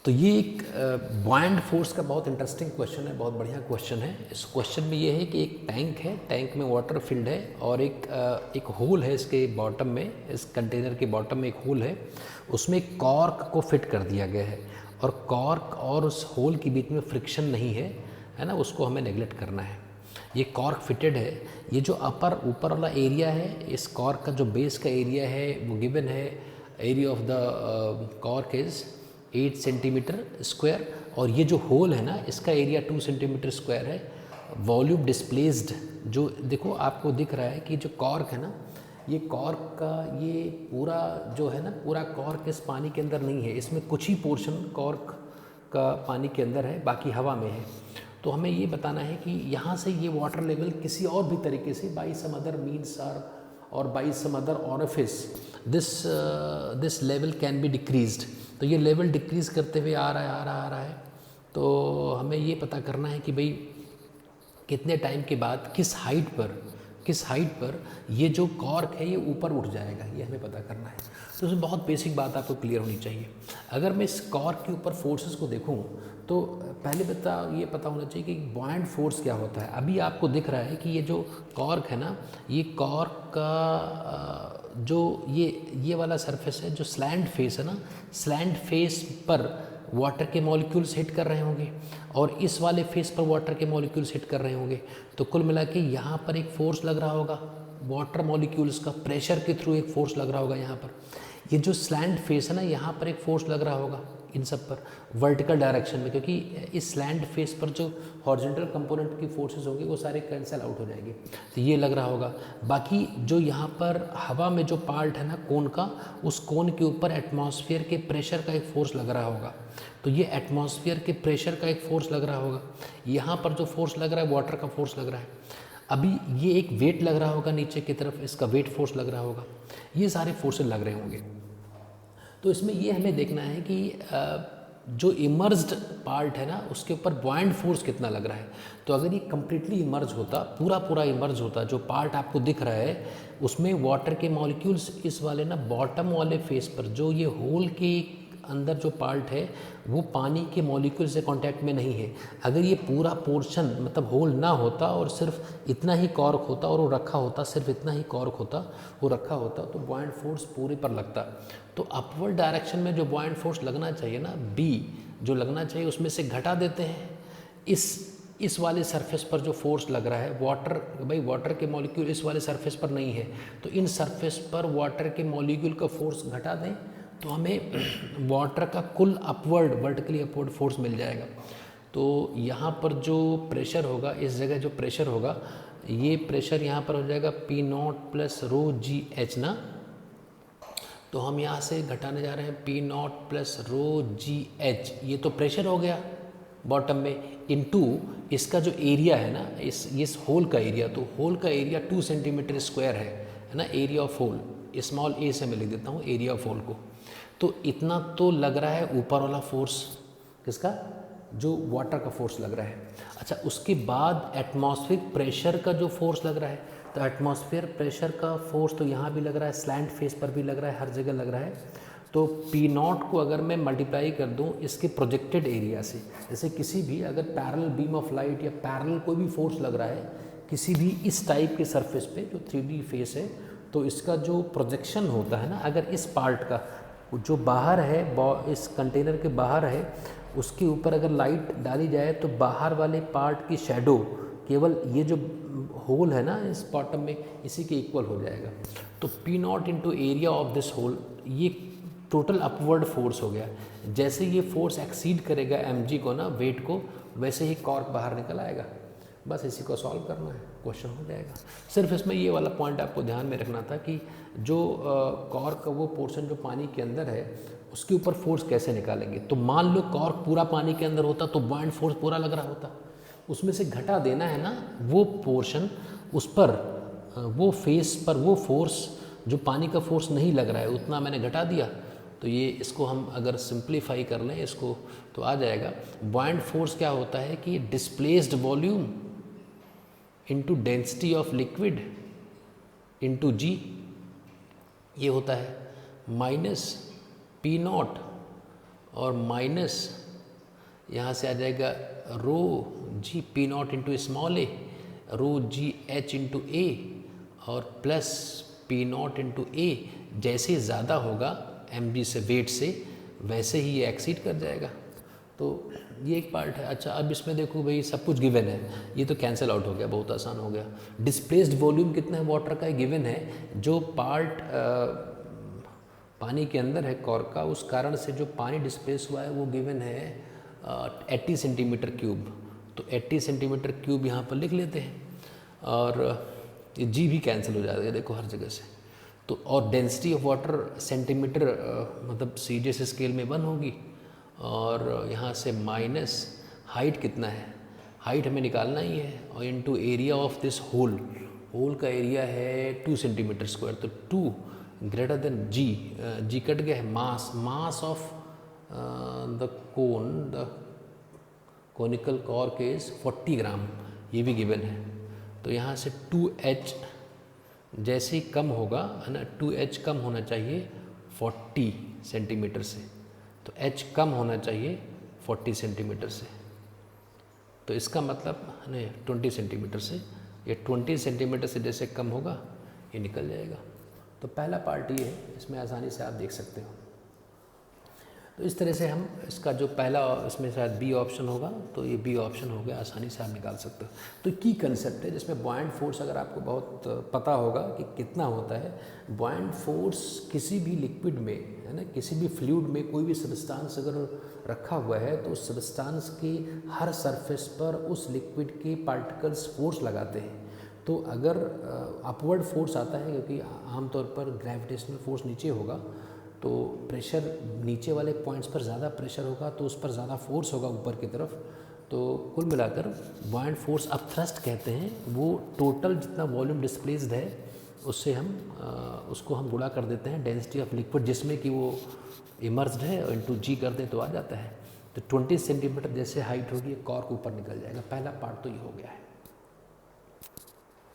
तो ये एक बॉयंट फोर्स का बहुत इंटरेस्टिंग क्वेश्चन है, बहुत बढ़िया क्वेश्चन है। इस क्वेश्चन में ये है कि एक टैंक है, टैंक में वाटर फिल्ड है और एक होल है इसके बॉटम में, इस कंटेनर के बॉटम में एक होल है, उसमें एक कॉर्क को फिट कर दिया गया है और कॉर्क और उस होल के बीच में फ्रिक्शन नहीं है ना, उसको हमें नेगलेक्ट करना है। ये कॉर्क फिटेड है, ये जो ऊपर वाला एरिया है, इस कॉर्क का जो बेस का एरिया है वो गिवन है, area of the cork is 8 centimetre square और ये जो होल है ना इसका एरिया 2 सेंटीमीटर स्क्वायर है। वॉल्यूम डिस्प्लेस्ड जो देखो आपको दिख रहा है कि जो कॉर्क है ना, ये कॉर्क का ये पूरा जो है ना, पूरा कॉर्क इस पानी के अंदर नहीं है, इसमें कुछ ही पोर्शन कॉर्क का पानी के अंदर है, बाकी हवा में है। तो हमें ये बताना है कि यहाँ से ये वाटर लेवल किसी और भी तरीके से बाई सम अदर मीन्स और by some other orifice this level can be decreased. तो ये लेवल डिक्रीज़ करते हुए आ रहा है। तो हमें ये पता करना है कि भाई कितने टाइम के बाद किस हाइट पर ये जो कॉर्क है ये ऊपर उठ जाएगा, ये हमें पता करना है। तो उसमें बहुत बेसिक बात आपको क्लियर होनी चाहिए। अगर मैं इस कॉर्क के ऊपर फोर्सेस को देखूं तो पहले ये पता होना चाहिए कि बॉयंट फोर्स क्या होता है। अभी आपको दिख रहा है कि ये जो कॉर्क है ना, ये कॉर्क का जो ये वाला सरफेस है, जो स्लैंट फेस है ना, स्लैंट फेस पर वाटर के मॉलिक्यूल्स हिट कर रहे होंगे और इस वाले फेस पर वाटर के मॉलिक्यूल्स हिट कर रहे होंगे। तो कुल मिला के यहाँ पर एक फोर्स लग रहा होगा, वाटर मॉलिक्यूल्स का प्रेशर के थ्रू एक फोर्स लग रहा होगा यहाँ पर। ये जो स्लैंट फेस है ना, यहाँ पर एक फोर्स लग रहा होगा इन सब पर वर्टिकल डायरेक्शन में, क्योंकि इस स्लैंट फेस पर जो हॉरिजॉन्टल कंपोनेंट की फोर्सेस होंगी वो सारे कैंसिल आउट हो जाएंगे, तो ये लग रहा होगा। बाकी जो यहाँ पर हवा में जो पार्ट है ना कोन का, उस कोन के ऊपर एटमॉस्फेयर के प्रेशर का एक फोर्स लग रहा होगा, तो ये एटमॉस्फेयर के प्रेशर का एक फोर्स लग रहा होगा। यहाँ पर जो फोर्स लग रहा है वाटर का फोर्स लग रहा है। अभी ये एक वेट लग रहा होगा नीचे की तरफ, इसका वेट फोर्स लग रहा होगा, ये सारे फोर्सेस लग रहे होंगे। तो इसमें ये हमें देखना है कि जो इमर्ज्ड पार्ट है ना उसके ऊपर बॉयंट फोर्स कितना लग रहा है। तो अगर ये कम्प्लीटली इमर्ज होता, पूरा इमर्ज होता, जो पार्ट आपको दिख रहा है उसमें वाटर के मॉलिक्यूल्स इस वाले ना बॉटम वाले फेस पर, जो ये होल के अंदर जो पार्ट है वो पानी के मॉलिक्यूल से कांटेक्ट में नहीं है। अगर ये पूरा पोर्शन मतलब होल ना होता और सिर्फ इतना ही कॉर्क होता और वो रखा होता, सिर्फ इतना ही कॉर्क होता वो रखा होता, तो बॉयंट फोर्स पूरे पर लगता। तो अपवर्ड डायरेक्शन में जो बॉयंट फोर्स लगना चाहिए ना, बी जो लगना चाहिए, उसमें से घटा देते हैं। इस वाले सरफेस पर जो फोर्स लग रहा है, वाटर के मॉलिक्यूल इस वाले सरफेस पर नहीं है, तो इन सरफेस पर वाटर के मॉलिक्यूल का फोर्स घटा दें तो हमें वाटर का कुल वर्टिकली अपवर्ड फोर्स मिल जाएगा। तो यहाँ पर जो प्रेशर होगा, इस जगह जो प्रेशर होगा, ये प्रेशर यहाँ पर हो जाएगा P0 प्लस रो जी एच ना। तो हम यहाँ से घटाने जा रहे हैं P0 प्लस रो जी एच, ये तो प्रेशर हो गया बॉटम में, इनटू इसका जो एरिया है ना, इस होल का एरिया, तो होल का एरिया 2 सेंटीमीटर स्क्वायर है ना, एरिया ऑफ होल, स्मॉल ए से मैं लिख देता हूँ एरिया ऑफ होल को। तो इतना तो लग रहा है ऊपर वाला फोर्स, किसका, जो वाटर का फोर्स लग रहा है। अच्छा, उसके बाद एटमॉस्फेरिक प्रेशर का जो फोर्स लग रहा है, तो एटमॉस्फेयर प्रेशर का फोर्स तो यहाँ भी लग रहा है, स्लैंट फेस पर भी लग रहा है, हर जगह लग रहा है। तो P0 को अगर मैं मल्टीप्लाई कर दूँ इसके प्रोजेक्टेड एरिया से, जैसे किसी भी अगर पैरेलल बीम ऑफ लाइट या पैरेलल कोई भी फोर्स लग रहा है किसी भी इस टाइप के सरफेस पे जो 3D फेस है, तो इसका जो प्रोजेक्शन होता है ना, अगर इस पार्ट का जो बाहर है, इस कंटेनर के बाहर है, उसके ऊपर अगर लाइट डाली जाए तो बाहर वाले पार्ट की शैडो केवल ये जो होल है ना इस बॉटम में, इसी के इक्वल हो जाएगा। तो P0 into area of this hole, ये टोटल अपवर्ड फोर्स हो गया। जैसे ये फोर्स एक्सीड करेगा mg को ना, वेट को, वैसे ही कॉर्क बाहर निकल आएगा। बस इसी को सॉल्व करना है, क्वेश्चन हो जाएगा। सिर्फ इसमें ये वाला पॉइंट आपको ध्यान में रखना था कि जो कॉर्क का वो पोर्शन जो पानी के अंदर है उसके ऊपर फोर्स कैसे निकालेंगे। तो मान लो कॉर्क पूरा पानी के अंदर होता तो बॉयंट फोर्स पूरा लग रहा होता, उसमें से घटा देना है ना वो पोर्शन, उस पर वो फेस पर वो फोर्स जो पानी का फोर्स नहीं लग रहा है उतना मैंने घटा दिया। तो ये इसको हम अगर सिंप्लीफाई कर लें इसको तो आ जाएगा, बॉयंट फोर्स क्या होता है कि displaced volume into density of liquid into g, ये होता है, माइनस P0 और माइनस यहाँ से आ जाएगा rho g P naught into small a, rho g h into a और plus P naught into a. जैसे ज़्यादा होगा एम जी से वेट से वैसे ही ये एक्सीड कर जाएगा। तो ये एक पार्ट है। अच्छा अब इसमें देखो भाई सब कुछ गिवन है, ये तो कैंसिल आउट हो गया, बहुत आसान हो गया। डिस्प्लेस्ड वॉल्यूम कितना है वाटर का गिवन है। जो पार्ट पानी के अंदर है कॉर्क का, उस कारण से जो पानी डिस्प्लेस हुआ है वो गिवन है 80 सेंटीमीटर क्यूब। तो 80 सेंटीमीटर क्यूब यहाँ पर लिख लेते हैं और ये जी भी कैंसिल हो जाएगा देखो हर जगह से। तो और डेंसिटी ऑफ वाटर सेंटीमीटर मतलब सीजीएस स्केल में 1 होगी और यहाँ से माइनस हाइट कितना है, हाइट हमें निकालना ही है और into area of this hole, hole का एरिया है 2 सेंटीमीटर स्क्वायर। तो 2 greater than g, g cut गया है, mass, mass of the cone, the conical cork is 40 gram, ये भी गिवन है। तो यहाँ से 2h जैसे ही कम होगा है ना, 2h कम होना चाहिए 40 सेंटीमीटर से, तो h कम होना चाहिए 40 सेंटीमीटर से। तो इसका मतलब नहीं 20 सेंटीमीटर से, ये 20 सेंटीमीटर से जैसे कम होगा ये निकल जाएगा। तो पहला पार्ट ये है, इसमें आसानी से आप देख सकते हो। तो इस तरह से हम इसका जो पहला, इसमें शायद बी ऑप्शन होगा, तो ये बी ऑप्शन हो गया, आसानी से आप निकाल सकते हो। तो की कंसेप्ट है जिसमें बॉयंट फोर्स अगर आपको बहुत पता होगा कि कितना होता है। बॉयंट फोर्स किसी भी लिक्विड में है ना, किसी भी फ्लूइड में कोई भी सब्सटेंस अगर रखा हुआ है तो उस सब्सटेंस के हर सरफेस पर उस लिक्विड के पार्टिकल्स फोर्स लगाते हैं। तो अगर अपवर्ड फोर्स आता है, क्योंकि आमतौर पर ग्रेविटेशनल फोर्स नीचे होगा, तो प्रेशर नीचे वाले पॉइंट्स पर ज़्यादा प्रेशर होगा तो उस पर ज़्यादा फोर्स होगा ऊपर की तरफ। तो कुल मिलाकर बॉयंट फोर्स अब थ्रस्ट कहते हैं, वो टोटल जितना वॉल्यूम डिस्प्लेस्ड है उससे हम उसको हम गुणा कर देते हैं डेंसिटी ऑफ लिक्विड जिसमें कि वो इमर्स्ड है, और इंटू जी कर दें तो आ जाता है। तो 20 सेंटीमीटर जैसे हाइट होगी कॉर्क ऊपर निकल जाएगा। पहला पार्ट तो ये हो गया है।